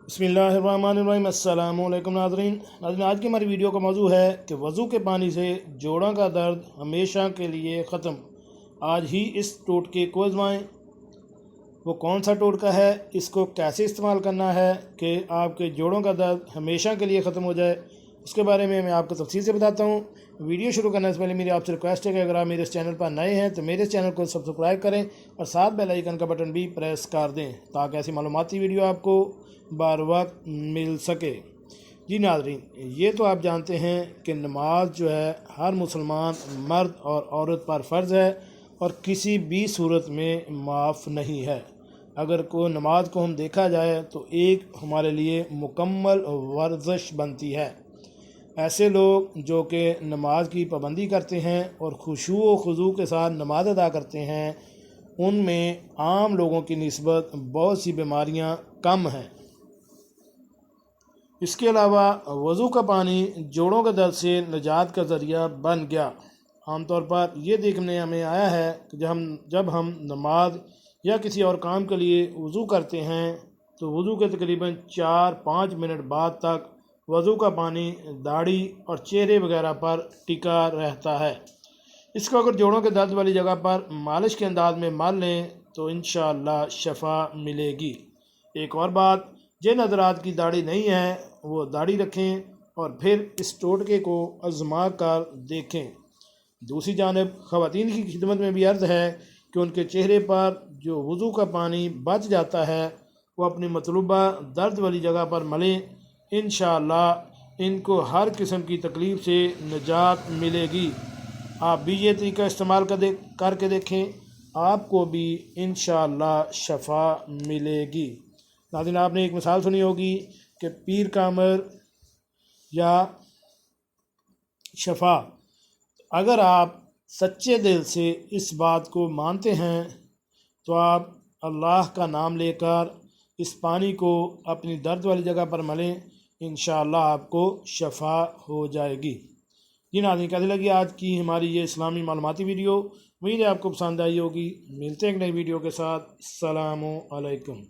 बिस्मिल्लाहिर्रहमानिर्रहीम। अस्सलामु अलैकुम नाज़रीन। आज की हमारी वीडियो का मौजू है कि वज़ू के पानी से जोड़ों का दर्द हमेशा के लिए ख़त्म। आज ही इस टोटके को आज़माएं। वो कौन सा टोटका है, इसको कैसे इस्तेमाल करना है कि आपके जोड़ों का दर्द हमेशा के लिए ख़त्म हो जाए, इसके बारे में मैं आपको तफसील से बताता हूँ। वीडियो शुरू करने से पहले मेरी आपसे रिक्वेस्ट है कि अगर आप मेरे इस चैनल पर नए हैं तो मेरे इस चैनल को सब्सक्राइब करें और साथ बेल आइकन का बटन भी प्रेस कर दें ताकि ऐसी मालूमाती वीडियो आपको बार वक्त मिल सके। जी नाज़रीन, ये तो आप जानते हैं कि नमाज जो है हर मुसलमान मर्द और औरत पर फ़र्ज़ है और किसी भी सूरत में माफ़ नहीं है। अगर कोई नमाज को हम देखा जाए तो एक हमारे लिए मुकम्मल वर्जिश बनती है। ऐसे लोग जो कि नमाज की पाबंदी करते हैं और खुशू व खुज़ू के साथ नमाज अदा करते हैं, उनमें आम लोगों की निस्बत बहुत सी बीमारियां कम हैं। इसके अलावा वज़ू का पानी जोड़ों के दर्द से निजात का ज़रिया बन गया। आमतौर पर यह देखने हमें आया है कि जब हम नमाज या किसी और काम के लिए वज़ू करते हैं तो वज़ू के तकरीबन 4-5 मिनट बाद तक वज़ू का पानी दाढ़ी और चेहरे वगैरह पर टिका रहता है। इसको अगर जोड़ों के दर्द वाली जगह पर मालिश के अंदाज में मल लें तो इंशाअल्लाह शफ़ा मिलेगी। एक और बात, जिन हज़रात की दाढ़ी नहीं है वो दाढ़ी रखें और फिर इस टोटके को आज़मा कर देखें। दूसरी जानिब ख़वातीन की खिदमत में भी अर्ज़ है कि उनके चेहरे पर जो वज़ू का पानी बच जाता है वो अपनी मतलूबा दर्द वाली जगह पर मलें। इंशाअल्लाह इनको हर किस्म की तकलीफ़ से निजात मिलेगी। आप भी ये तरीका इस्तेमाल करके देखें, आपको भी इंशाअल्लाह शफ़ा मिलेगी। नाज़रीन, आपने एक मिसाल सुनी होगी कि पीर का अमर या शफ़ा। अगर आप सच्चे दिल से इस बात को मानते हैं तो आप अल्लाह का नाम लेकर इस पानी को अपनी दर्द वाली जगह पर मलें, इंशाअल्लाह आपको शफ़ा हो जाएगी। जी नाज़रीन, कैसी लगी आज की हमारी ये इस्लामी मालूमाती वीडियो? उम्मीद है आपको पसंद आई होगी। मिलते हैं एक नई वीडियो के साथ। अस्सलामु अलैकुम।